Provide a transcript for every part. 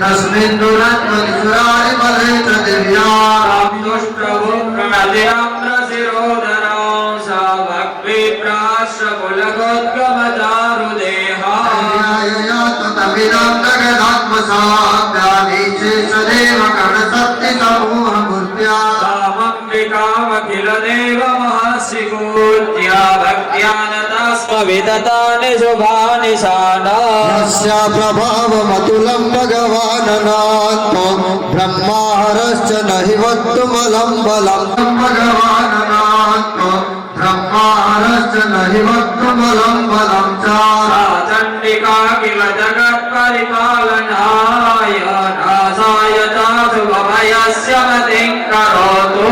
तस्मिन् दुरत्वनिसुराणि बले च दिव्या दुष्टभुक्प्रमदिराम्रशिरोधरां सा भक्तिप्राश्रकुलगोद्गमदारुदेहा ततमिदं जगदात्मसाव्यानीचे सदैव कर्णशक्तिसमूहमूर्त्या तामम्बिकामखिलदेवमहाशिकूर्त्या भक्त्यानतास्मविदतानि शुभानिशाना यस्या प्रभावमतुलं भगवाननात्मा ब्रह्माहरश्च न हि वक्तुमलं बलं भगवाननात्मा ब्रह्माहरश्च न हि वक्तुमलं बलं च चण्डिका किल जगत्परिपालनाय नासाय तासुभयस्य मतिं करोतु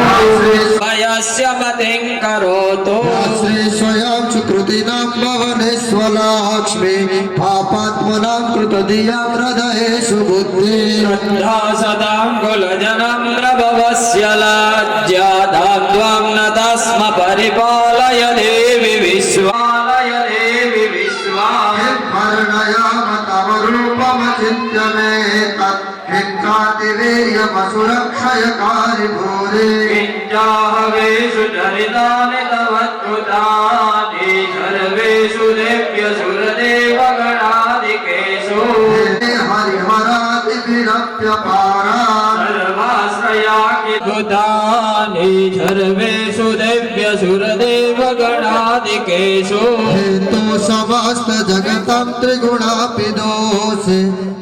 भयस्य मतिं करोतु श्री स्वयं सुकृतिनां भवनेश्वलाक्ष्मी पापात्मनां कृतधियां हृदयेषु बुद्धि श्रद्धा सदां कुलजनं प्रभवस्य लाज्या धात्वां न तस्म परिपालय देवि विश्वालय देवि विश्वा वर्णयाम तव रूपमचिन्त्य मे तत् हिंसातिवीर्यमसुरक्षयकारि भूरि किञ्चाहवेषु चरितानि तवद्भुतानि सर्वेषु देव्यसुरदेवगणादिकेषु हरिहरादिभिरप्यपारा सर्वाश्रयाकिभूतानि सर्वेषु देव्यसुरदेवगणादिकेषु हेतु समस्त जगतं त्रिगुणापि दोषे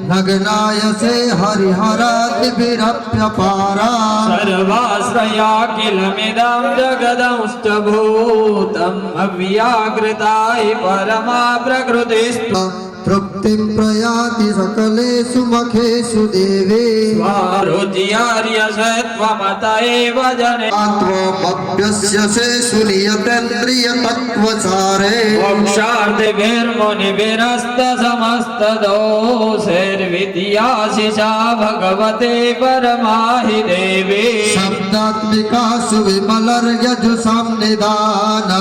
नग्नाय से हरिहरादिभिरप्यपारा सर्वाश्रयाखिलमिदं जगदंश्च भूतम् अव्याकृताय परमा प्रकृतिस्तु तृप्तिं प्रयाति सकलेषु मखेषु देवे स्वारुच्यार्यसत्त्वमत एव जने आत्ममप्यस्य शेषु नियतेन्द्रियतत्त्वसारे मोक्षार्थिभिर्मुनिभिरस्तसमस्तदोषैर्विद्याशिषा भगवते परमाहि देवे शब्दात्मिकासु विमलर्यजुषां निदान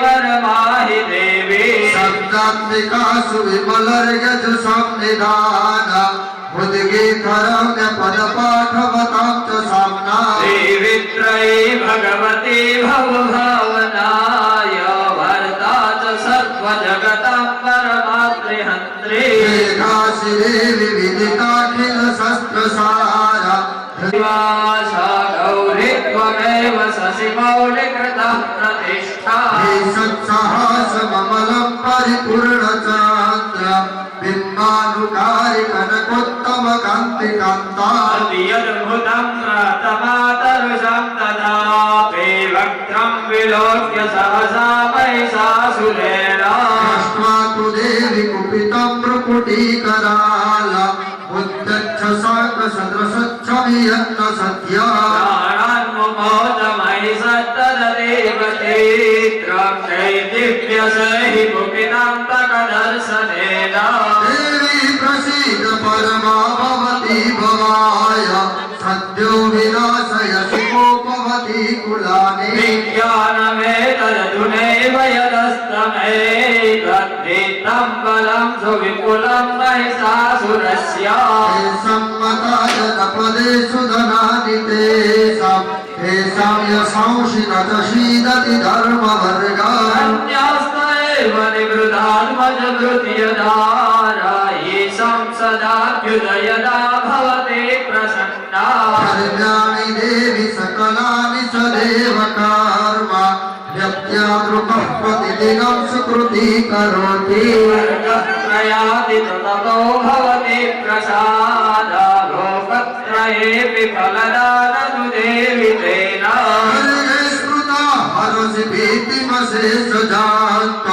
परमाहि देवे शब्दात्मिकासु विमलर्यजुषां निदान उद्गीतरम्यपदपाठवतां च साम्ना देवित्रये भगवते भवभावनाय वर्ता च सर्वजगतां परमात्रिहन्त्रे काशी देवी विदिताखिल शस्त्रसारा शिवासा गौरी त्वमेव शशिमौलिकृतः प्रतिष्ठा सत्सहासममलं परिपूर्णचन्द्र बिम्बानुकारी कनकोत्तमकान्तिकान्ता अतियद्भुतं व्रतमातरुषं तदापि वक्त्रं विलोक्य सहसा महिषासुरेण दृष्ट्वा तु देवि कुपितं भ्रुकुटीकराल उद्गच्छशाकसदृशच्छवियन्न सद्या प्राणान्मुमोद महिषत्तदेव चैत्रं दैदिव्यसहि कुपिनान्तकदर्शनेन देवी प्रसीद परमा भवती भवाय सद्यो विनाशयसि कोपवती कुलानि विज्ञानमेतदधुनैव यदस्तमेतद्धेतं बलं सुविपुलं महिषासुरस्य सम्मताय तपदेषु धनानि तेषां तेषां यशंसि न च शीदति धर्मवर्गा अन्यास्त एव निवृतात्मजभृत्यधारा येषां सदाभ्युदयदा भवते प्रसन्ना कल्याणि देवि सकलानि च देवकर्म यत्यादृकः प्रतिदिनं सुकृती करोति वर्गत्रयादि ततो भवति प्रसादा लोकत्रयेऽपि फलदाननु देवि तेन स्मृता हरसि भीतिमशेषजात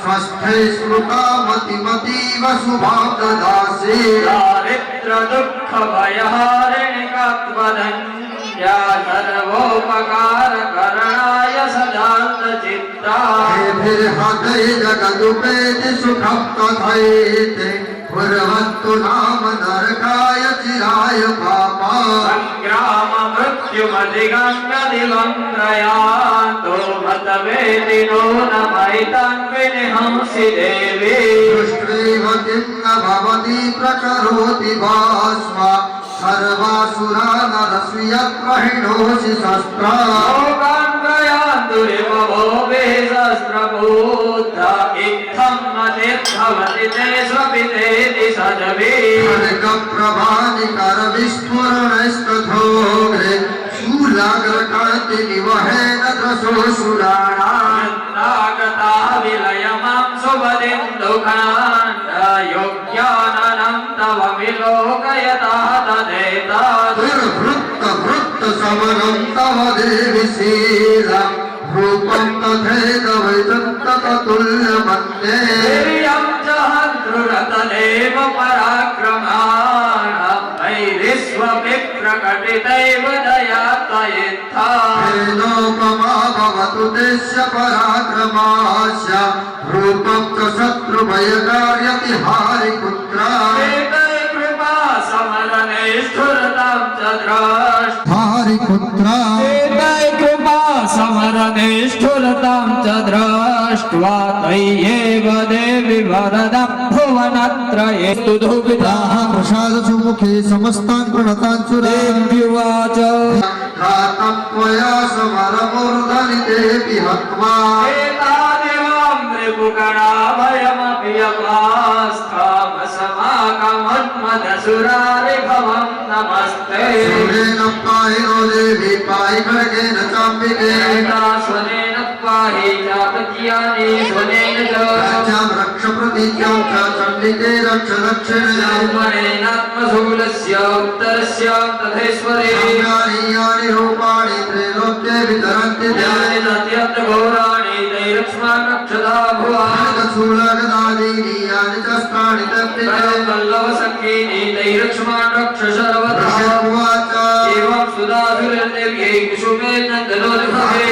स्वस्थे स्मृता मतिमतीव शुभां ददासि दारिद्र्यदुःखभयहारिणिकत्वधन्या सर्वोपकारकरणाय सदान्तचित्ता हृदय जगदुपेति सुखं तथैते कुर्वन्तु नाम नरकाय चिराय पापा संग्राम मृत्युमधिगम्य दिवं प्रयान्तो तो मतवेदिनो न मैतान्विनिहंसि देवी दृष्ट्वैव किं न भवति प्रकरोति भास्मा सर्वासुरा नरस्वियत्प्रहिणोषि शस्त्रा लोकान् प्रयान्तुरिव भोवे सहस्रबुद्धा इत्थं मतिर्भवति ते स्वपितेति सजवे खड्गप्रभानिकरविस्फुरणस्तथोग्रे शूलाग्रकान्तिनिवहेन दशोऽसुराणाम् नागता विलयमां सुवदिन्दुकाण्ड योग्याननं तव विलोकयता तदेतात् दुर्वृत्तवृत्तसमनं तव देवि शीलम् रूपं तथैकवैतन्ततुल्यमन्ये वीर्यं च हन्तृरतदेव पराक्रमाण वैरिष्वपि प्रकटितैव दया त्वयित्था वेदोपमा भवतु तेस्य पराक्रमास्य रूपं च शत्रुभयकार्यति हारिपुत्रा एतै कृपा समरणे स्फुरतां च द्रष्ट हारिपुत्रा एतै कृपा समरणे स्फुरतां च दृष्ट्वा त्वय्येव देवि वरदं भुवनत्रये दुःखिताः प्रसाद सुमुखे समस्तान् प्रणतान् देव्युवाच घातं त्वया समरमूर्धनितेऽपि हत्वा एतादेवां रिपुगणाभयमपि अपास्थामसमाकमन्मदसुरारिभवं नमस्ते सुरेण पाहिनो देवी पाहि खड्गेन चाम्बिके स्वनेन पाहि चापत्यानि स्वनेन च राज्यां रक्ष प्रतीच्यां च चण्डिके रक्ष दक्षिणे ब्रह्मणेनात्मशूलस्य उत्तरस्य तथेश्वरे यानि यानि रूपाणि त्रैलोक्ये वितरन्ति यानि तद्यन्तघोराणि तैरक्ष्मान् रक्षता भुवा शूलगदादीनि यानि शस्त्राणि तत्तिके वल्लभसखीनि तैरक्ष्मान् रक्ष सर्वथा उवाच एवं सुधासुरदेव्यै कुसुमेन नन्दनोर्भवे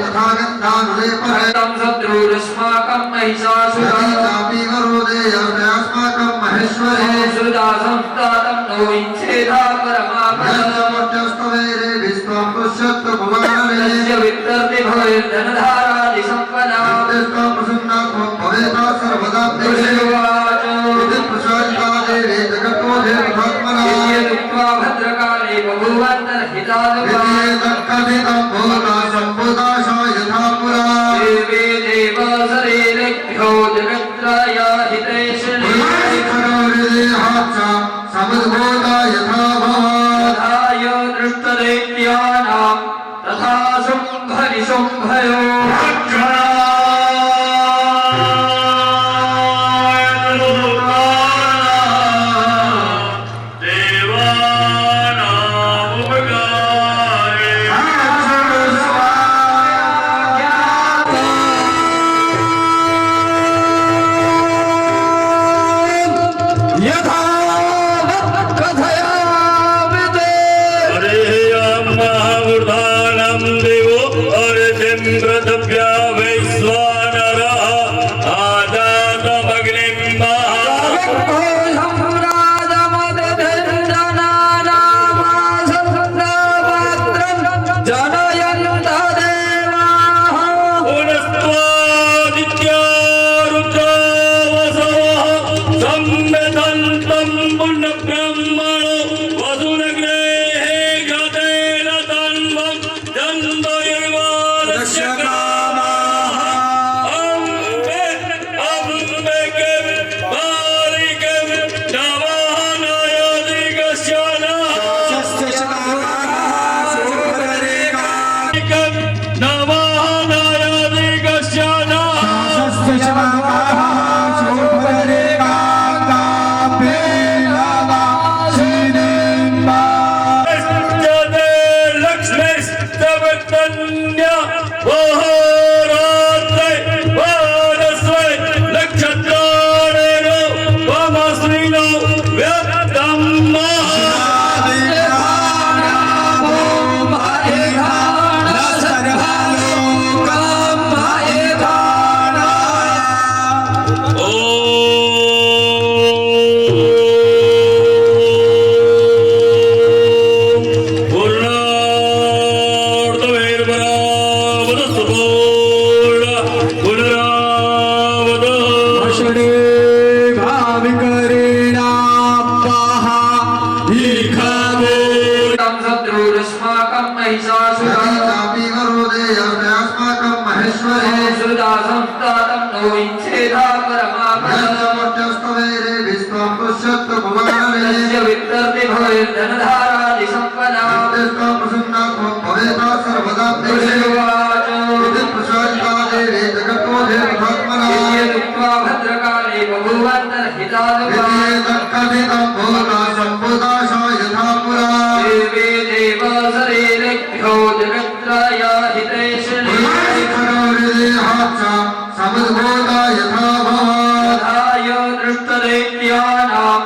तथा गन्धानुलेपरे तं शत्रुरस्माकं महिषासुरः चापि वरोदेयस्माकं महेश्वरे सुधा संस्थातं नो इच्छेधा परमापदः यस्तमत्यस्तवेरे विश्वं पश्यत्त भुवनरे तस्य वित्तर्ति भवेर्धनधारादिसम्पदा यस्तं प्रसन्नात्मं भवेता सर्वदा ऋषिवाच इति प्रसादिता देवी जगतो देवतात्मना यद्युक्त्वा भद्रकाले बभूवन्तर्हितादवा यदि तत्कथितं भूता सम्भुताशा यथा पुरा देवे देवशरीरेभ्यो जगत्त्रयाहितैषिणे समुद्भूता यथा भवान् तथाय दृष्टदैत्यानां तथा शुम्भनिशुम्भयो युष्माकं महिषासुरा यदि चापि वरोदेयस्माकं महेश्वरी सुदा संस्तातं नो इंचेधा परमापद यज्ञमुच्चस्तवैरे विश्वं पुष्यत्तु भुवनरे यस्य वित्तर्ति भवेर्धनधारादि सम्पदा यद्यस्तं प्रसन्नात्मं भवेत् सर्वदा ऋषिवाच इति प्रसादिता देवी जगतो देवतात्मना यद्युक्त्वा भद्रकाले बभूवन्तर्हितानुगा एतत्कथितं भूता सम्भूताशा यथा पुरा देवे देवासरेभ्यो जगत्त्रयाहितेषणे समुद्भूता यथा भवान् तथाय दृष्टदैत्यानां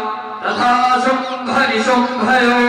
तथा शुम्भनिशुम्भयो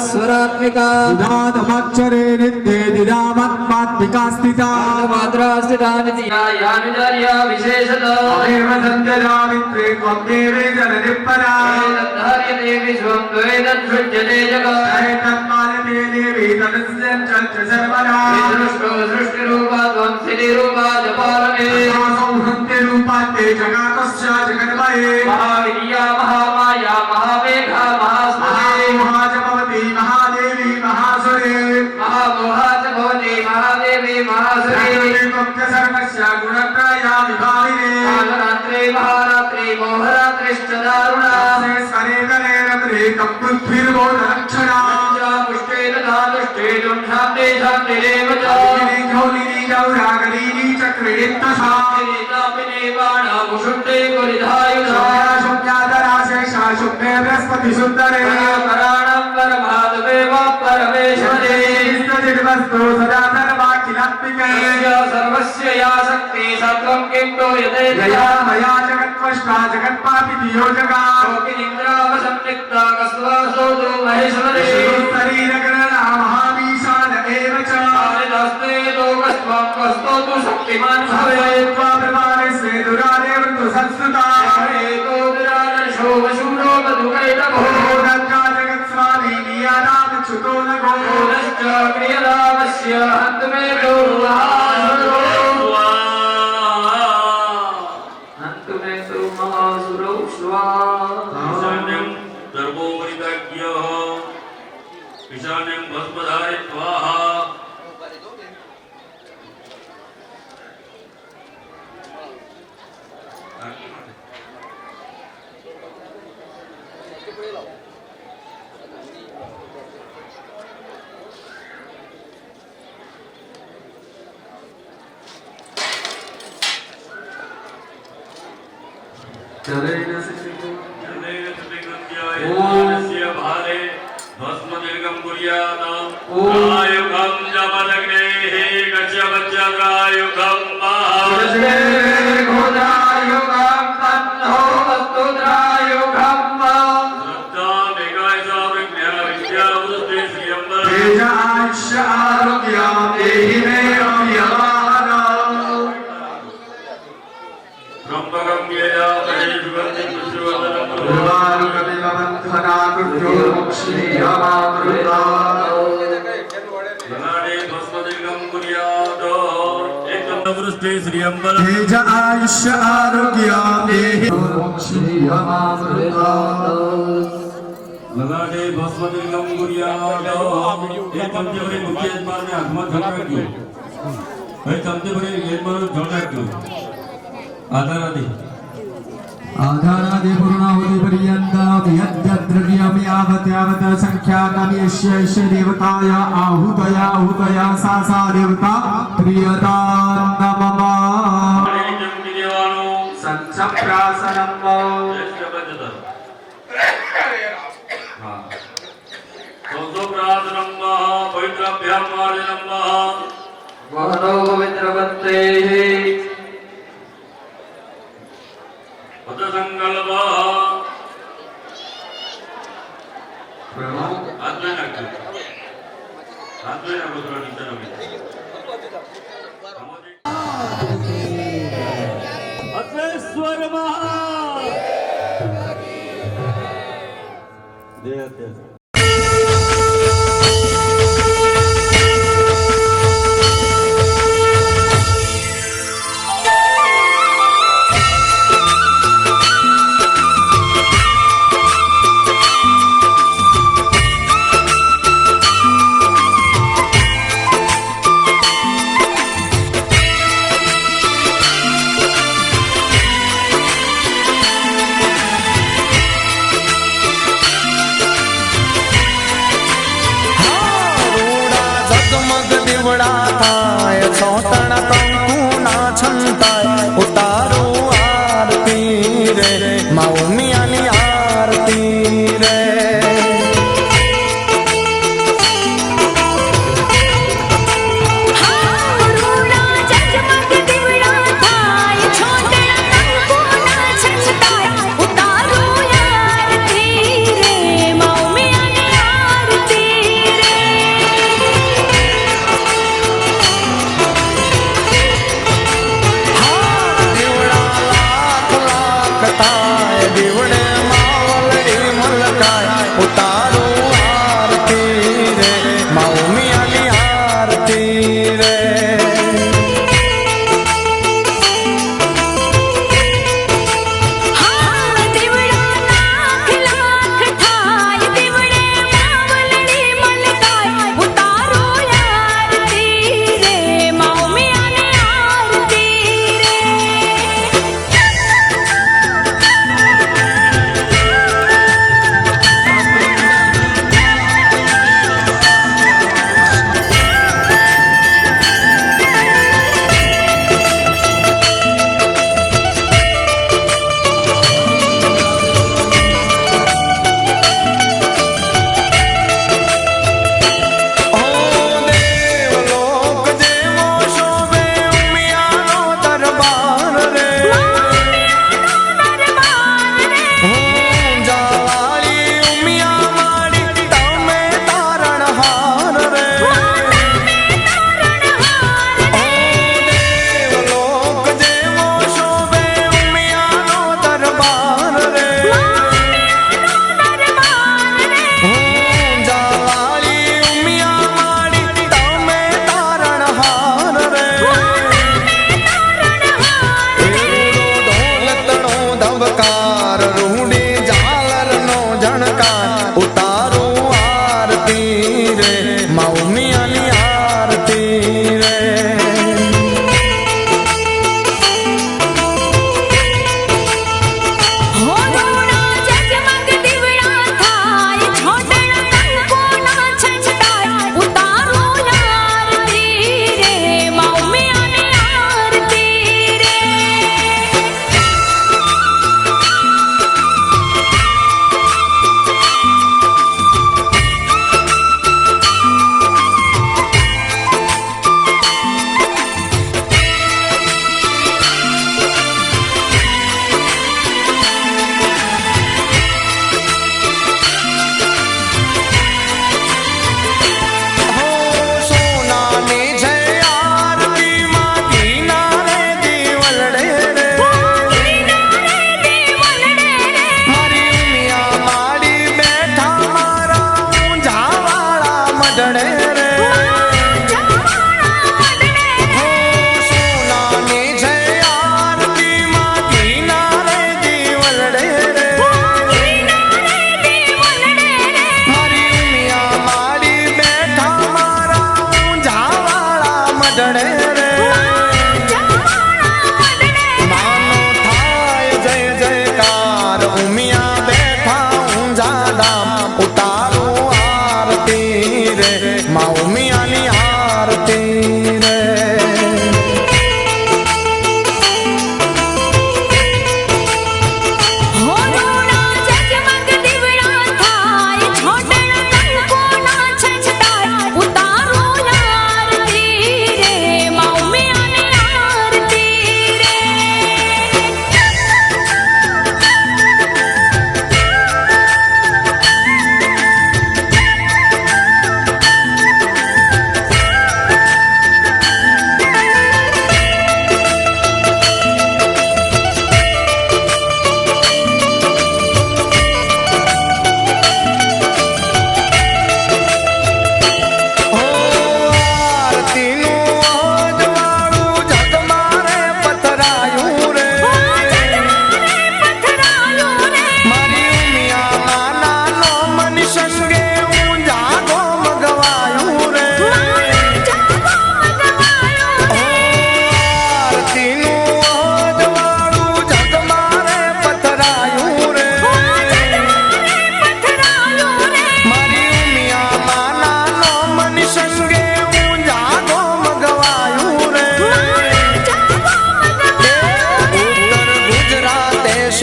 स्वरात्मिका नादमक्षरे नित्ये निरामत्मात्मिका स्थिता मात्रास्थितानित्यायानुजार्या विशेषतः अमेव सत्यजामित्रे त्वमेवे जननिप्परा धार्यते विश्वं द्वैतच्छुज्यते जगत् तन्मानते देवी तदस्यञ्च सर्वदा दृष्टो सृष्टिरूपा त्वं स्थितिरूपा जपालने संहन्त्यरूपात्ते जगातस्य जगन्मये महावीर्या महामाया महावेगा महास्मृते महाजपवती महादेवी महासुरे महामोहा च भवति महादेवी महासुरे सर्वस्य गुणत्रया विभाविने कालरात्रे महारात्रे मोहरात्रिश्च दारुणा स्वरे गणे रत्रे कप्पुद्भिर्बोधलक्षणा पुष्टे तथा दुष्टे शान्ते शान्तिरेव च घौलिनी गौरागरीनी चक्रेत्तसा तापिने बाणाभुषुण्डे परिधायुधा शुक्यादरा शेषा शुक्ले बृहस्पति सुन्दरे पराणं परमात्मे वा परमेश्वरे वस्तु सदा सर्वाखिलात्मिके सर्वस्य या शक्ति सत्वं किं तोयते जया मया जगत्वष्टा जगत्पापिति यो जगात् शोकिनिन्द्रावसंयुक्ता कस्वासोदो महेश्वरे शरीरगणना महामीशान एव च आदिदस्ते लोकस्त्वं कस्तोतु शक्तिमान् भवेत् प्रमाणे स्वे दुरादेवन्तु संस्कृता एको विराजशो वशूरो मधुकैटभो रज्जा जगत्स्वामी नियादाच्युतो न गो नश्च क्रियलावस्य हन्तमे महासुरो हन्तमे महासुरो ईशान्यं दर्भोपरित्याज्ञः ईशान्यं भस्मधारित्वाः जलेन शिशिको यस्य भारे भस्म दीर्घं कुर्यात् ओम। प्रायुगं जपदग्नेः गच्छ वज्रत्रायुगं तुलसे घोषायुगं तन्नो वस्तुत्रायुगं श्रद्धामेकायसा प्रज्ञा विद्या वृद्धि श्रियं तेज आयुष्य आरोग्य देहि मे अप्रियमान त्र्यंबकं यया तये सुगन्धिं पुष्पवर्धनं उर्वारुकमिवमन्थना कुर्योर्मुक्षीयमामृता ललाटे भस्मदीर्घं कुर्यात् एकं वृष्टि श्रियं तेज आयुष्य आरोग्य देहि मुक्षीयमामृता ललाटे भस्मदीर्घं कुर्यात् एकं जवरे मुख्य यजमानने हातમાં જળ રાખ્યું હવે ચમચે ભરી યજમાનને જળ રાખ્યું આધારાદી आधारादि पूर्णाहुति पर्यन्तं यद्यद्रव्यं यावत् यावत् संख्यातं यस्य यस्य देवताया आहुतया सा देवता प्रियता नमः જમકી દેવાનું संसप्रासनं શ્રેષ્ઠ પદ્ધતિ હા સૌપ્રાદનમ પવિત્રાભ્યામ વાદનમ वहनो पवित्रवत्तेः પદસંકલ્પ આત્મે નાખ્યું પુત્ર નીચે નમી અતેશ્વર મહા દેહ દેવડા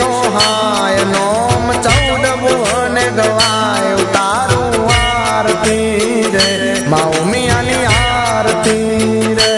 સોહાય નોમ 14 ભુવન ગવાય ઉતારું આરતી રે મા ઉમિયાની આરતી રે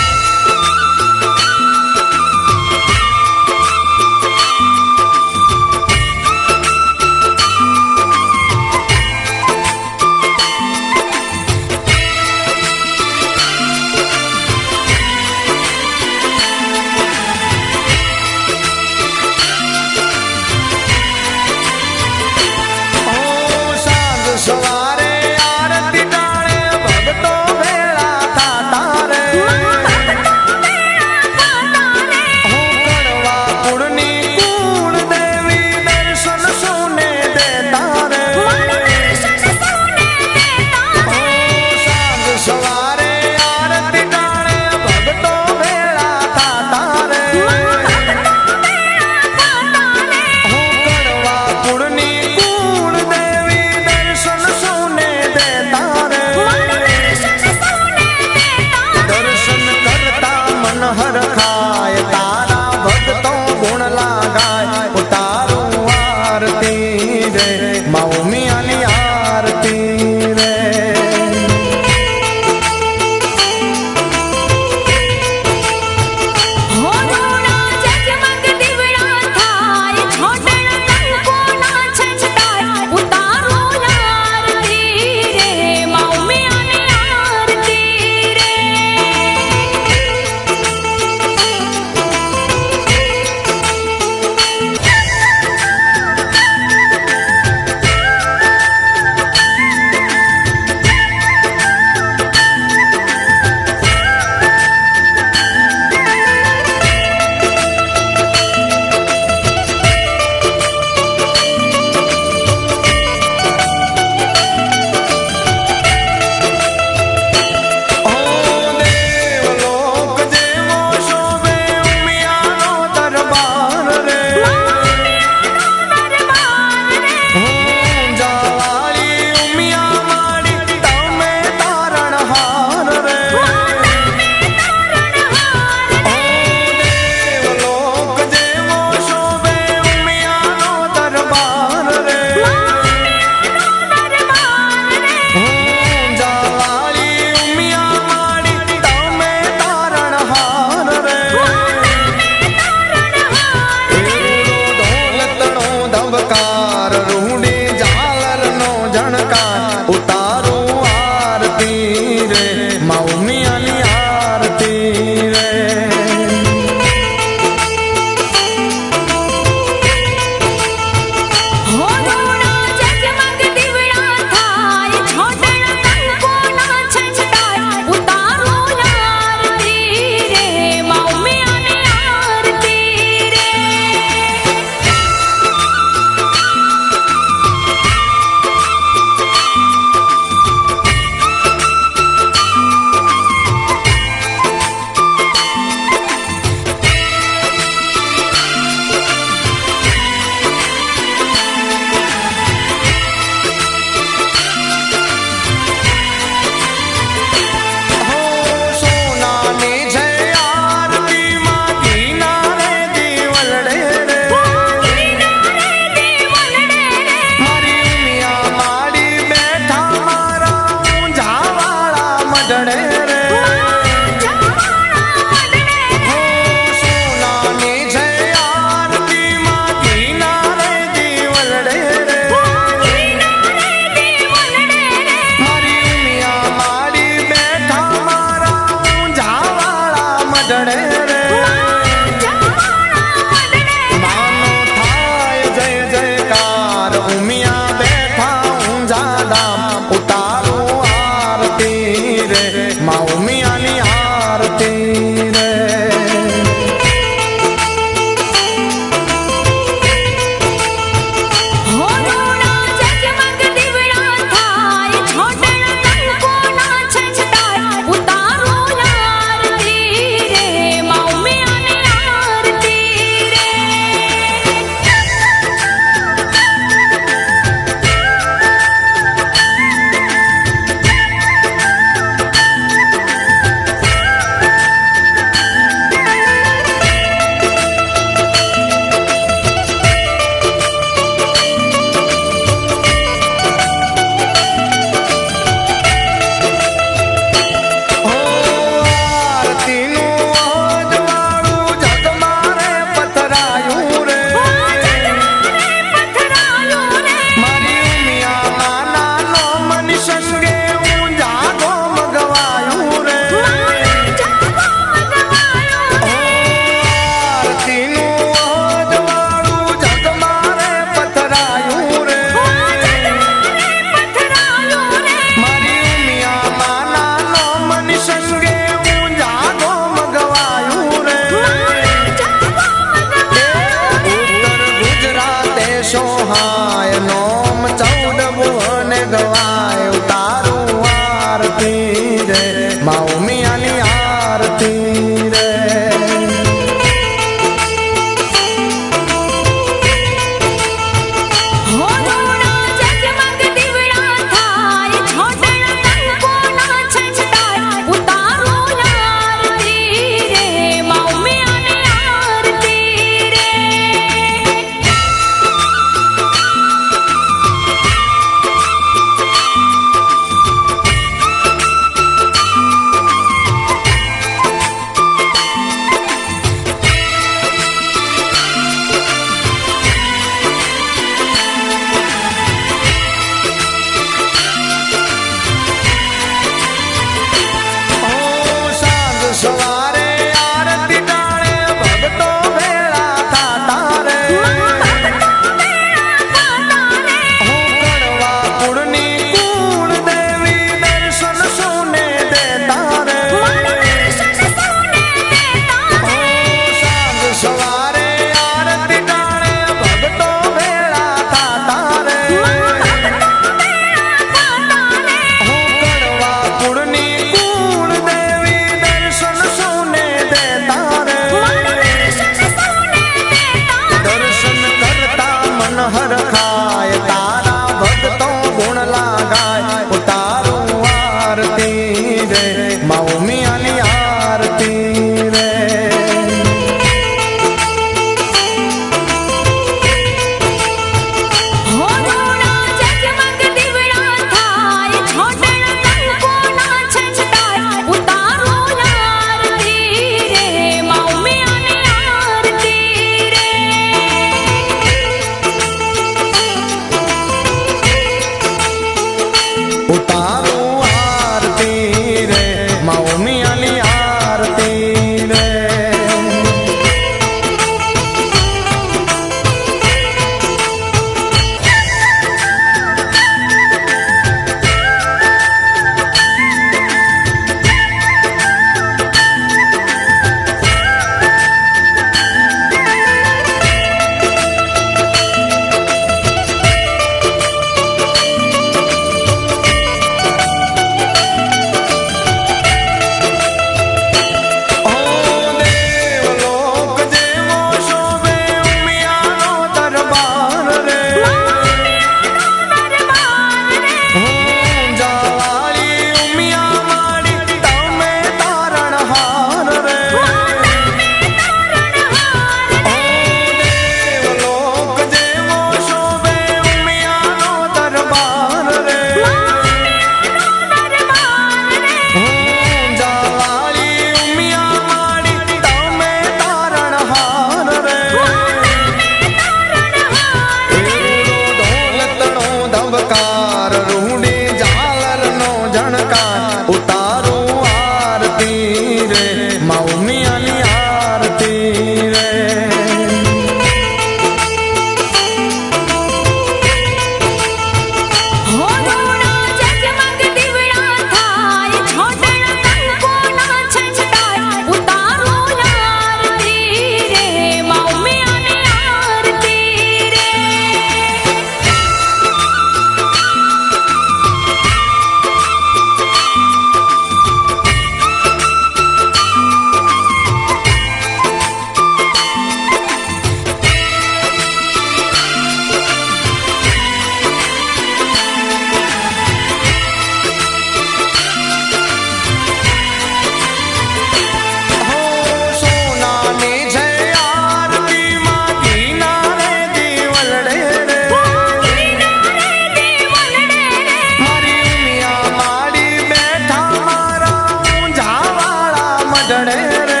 મડડે રે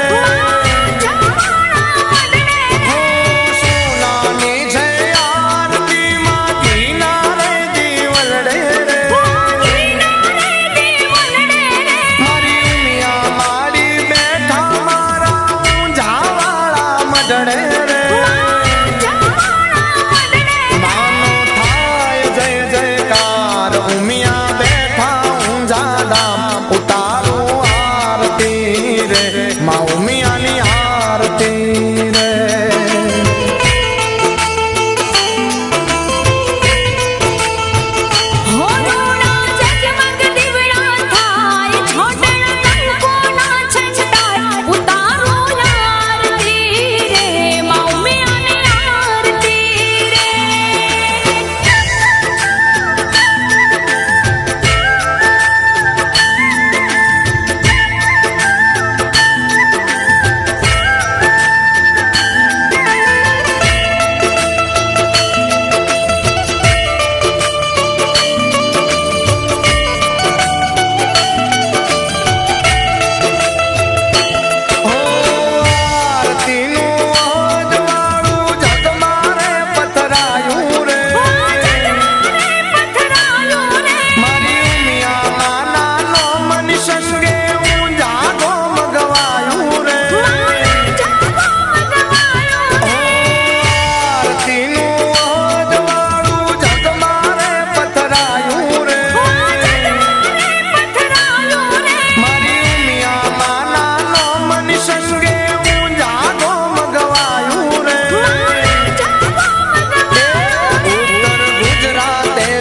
સોનાની છે આરતી માં કિનારે દીવલડે રે મારી ઉમિયા માડી બેઠા મારા ઊંઝાવાળા મડડે રે માનો થાય જય જયકાર ઉમિયા બેઠા ઊંઝા ધામ ઉતારું આરતી રે મા ઉમિયાની આરતી રે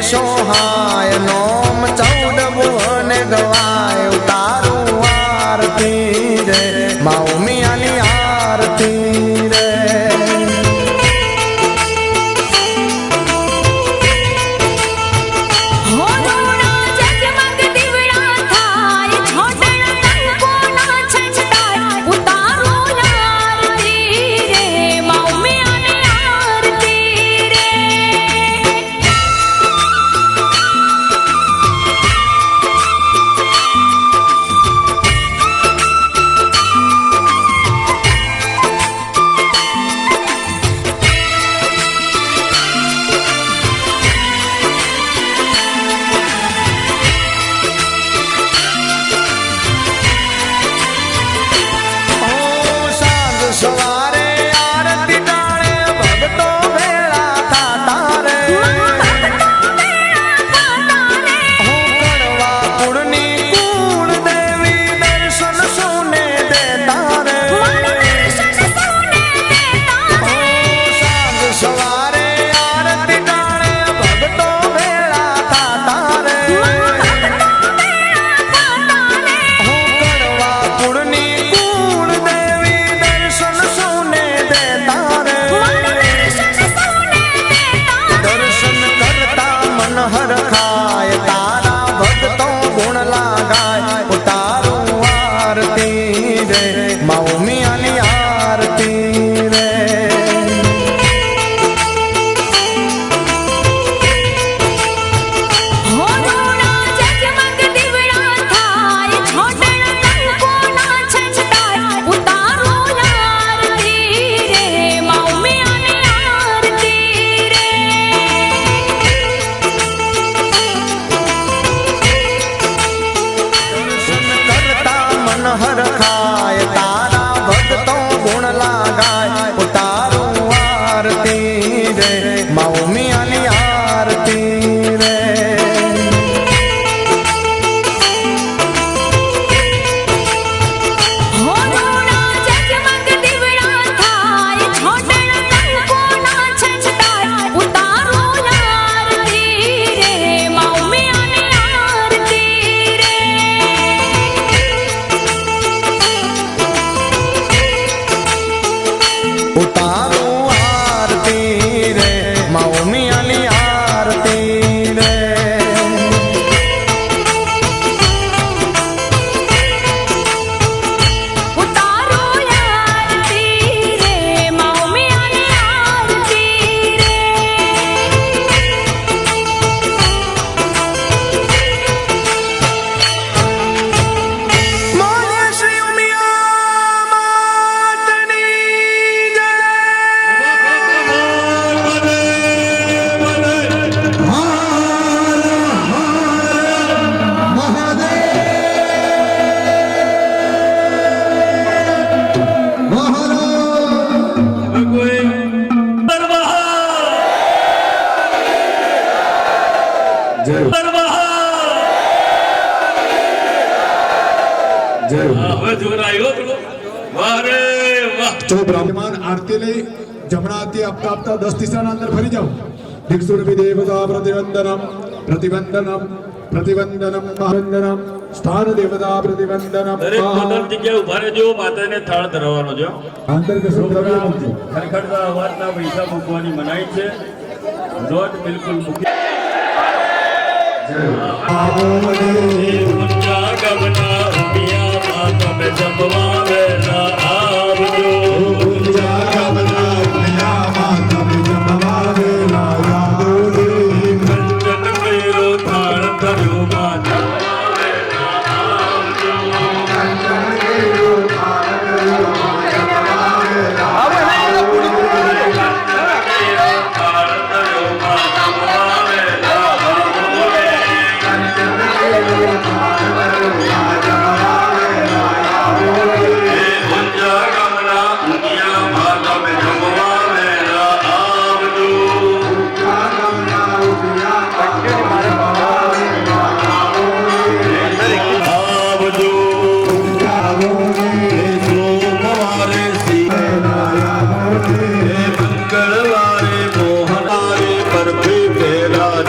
સોહાય નોમ 14 ભુવન ગવાય ઉતારું આરતી રે મા ઉમિયાની આરતી રે સવારે આરતી ટાણે ભક્તો ભેળા થાતા રે હું કડવા કુળની કુળ દેવી દર્શન સુને દેતા રે સાંજ સવારે આરતી ટાણે ભક્તો ભેળા થાતા રે હું કડવા કુળની કુળ દેવી સુને દેતા રે દર્શન કરતા મન હરખાય તારા ભક્તો ગુણ લાગાય ઉતારું આરતી રે મા ઉમિયાની આરતી રે હરખાય તારા ભક્તો અરે વાહ તો બ્રાહ્મણ આરતી લઈ જમણા હાથથી આપતા આપતા 10 દિશાના અંદર ફરી જાઓ. દિક્ષુરભિ દેવતા પ્રતિવંદનમ પ્રતિવંદનમ પ્રતિવંદનમ મહાવંદનમ સ્થાન દેવતા પ્રતિવંદનમ દરેક પોતાની જગ્યાએ ઉભા રહેજો. માતાને થાળ ધરવાનો છે. આંતર કશું દ્રવ્ય મૂકજો. ખરખડતા અવાજના પૈસા મૂકવાની મનાઈ છે. નોટ બિલકુલ મૂકી ઊંચા ગમના ઉમિયામાં તમે જમવાવેલા આવજો. ઊંચા ગમના ઉમિયામાં તમે જમવાવેલા આવજો. કંચન કર્યો થાળ ધર્યો માં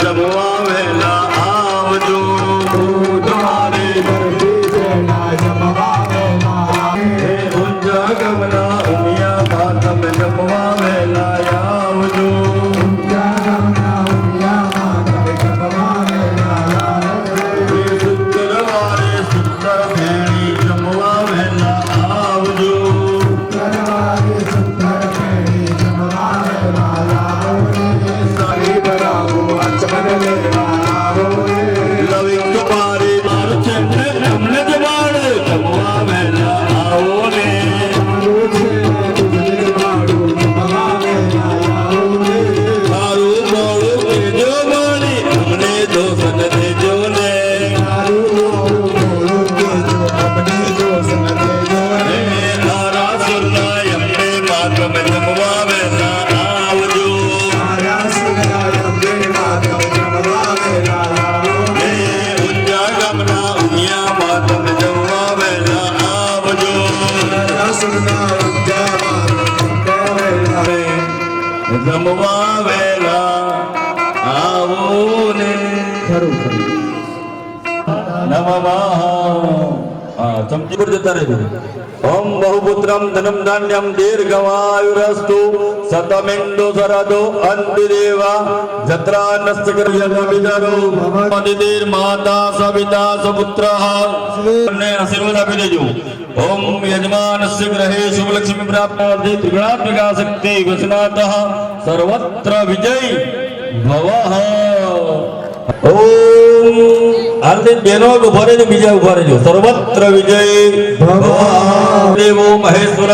જમવાવેલા આવજો. ओम बहुपुत्रम धनम धान्यम दीर्घमायुरस्तु सतमेन्दु सरदो अंतिदेवा जत्रा नस्तकर्यविदरो मदिदेर माता सविता सपुत्रः ने आशीर्वाद આપી દેજો. ओम यजमानस्य गृहे शुभलक्ष्मी प्राप्ति त्रिगुणात्मिका शक्ति वसनातः सर्वत्र विजयी भवः. ओम आरती बेनो उभा રહેજો. બીજા ઉભા રહેજો. સર્વત્ર વિજય દેવો મહેશ્વર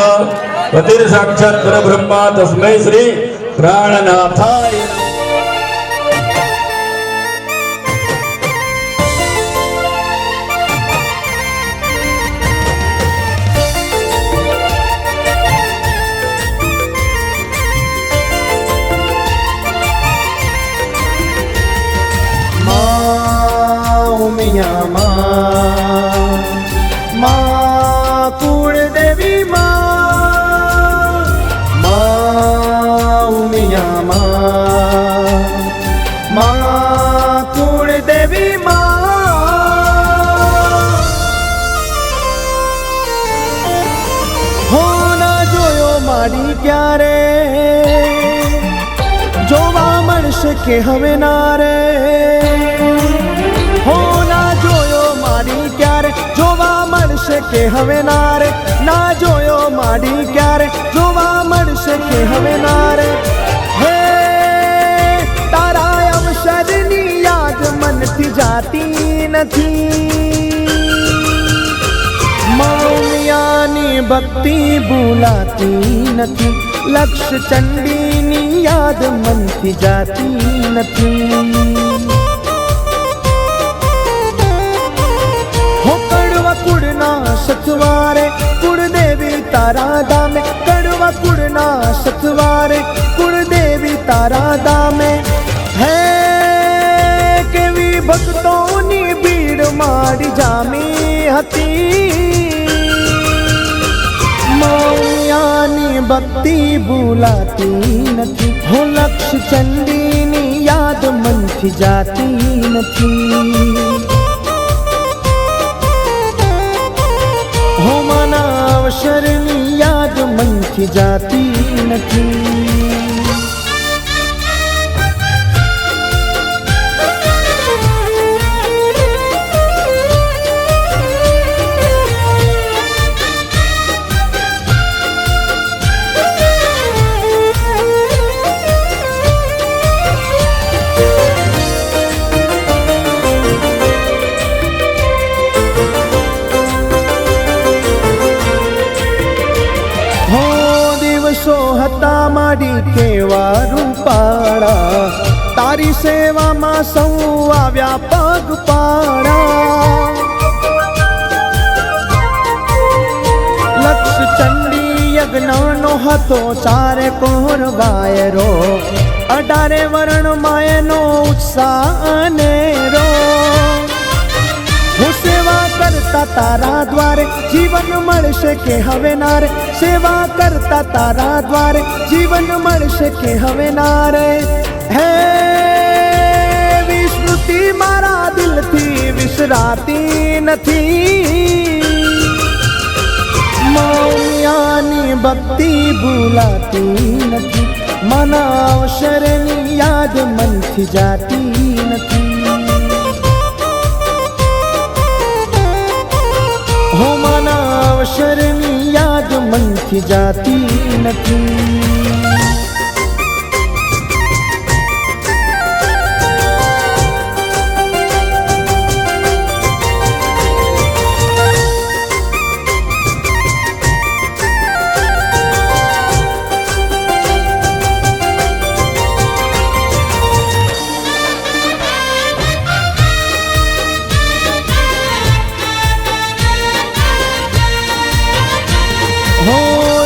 પતિર સાક્ષાત પરબ્રહ્મા તસ્મૈ શ્રી પ્રાણનાથાય. કે હવે ના રે હો ના જોયો મારી ક્યારે જોવા મળશે કે હવે ના રે ના જોયો મારી ક્યારે જોવા મળશે કે હવે ના રે હે તારા અવસરની યાદ મનથી જાતી નથી મૌમિયાની ભક્તિ ભૂલાતી નથી લક્ષ ચંડીની યાદ મનથી જાતી નથી હો કડવા કુળના સથવારે કુળદેવી તારા ધામે કડવા કુળના સથવારે કુળદેવી તારા ધામે હે કેવી ભક્તોની ભીડ માડી જામી હતી ભક્તિ ભૂલાતી નથી, હો લક્ષ ચંડીની યાદ મનથી જાતી નથી, હો માના અવસરની યાદ મનથી જાતી નથી. હતા મારી કેવા રૂપાળા, તારી સેવામાં સૌ આવ્યા પગપાળા. લક્ષ ચંડી યજ્ઞનો હતો ચારે કોર વાયરો, 18 વર્ણ માયનો ઉત્સાહ અનેરો. હું સેવા કરતા તારા દ્વારે જીવન મળશે કે હવે નારે, સેવા કરતા તારા દ્વારે જીવન મળશે કે હવે નારે. હે વિસ્મૃતિ મારા દિલથી વિસરાતી નથી, મૌનિયાની ભક્તિ ભૂલાતી નથી, મના અવસરની યાદ મનથી જાતી નથી, હો માના અવસરની યાદ મનથી જાતી નથી.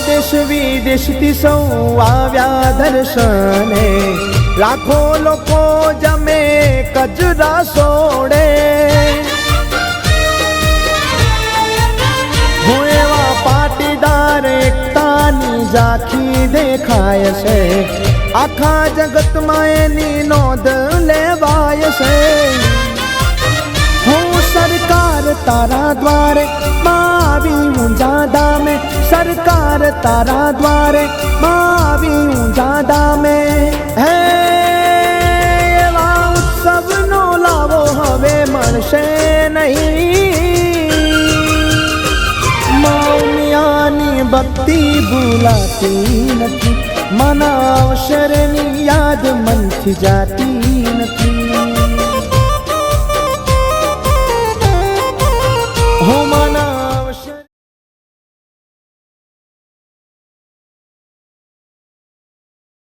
દેશ વિદેશથી સૌ આવ્યા દર્શને, લાખો લોકો જમે કજરા સોડે. હું એવા પાટીદાર એકતાની ઝાંખી દેખાય છે, આખા જગતમાં એની નોંધ લેવાય છે. હું સરકાર તારા દ્વારે આવી ઊંઝા ધામે, સરકાર તારા દ્વારે આવી ઊંઝા ધામે. હે એવા ઉત્સવનો લાવો હવે મળશે નહીં, મૌનિયાની ભક્તિ ભૂલાતી નથી, મના અવસરની યાદ મનથી જાતી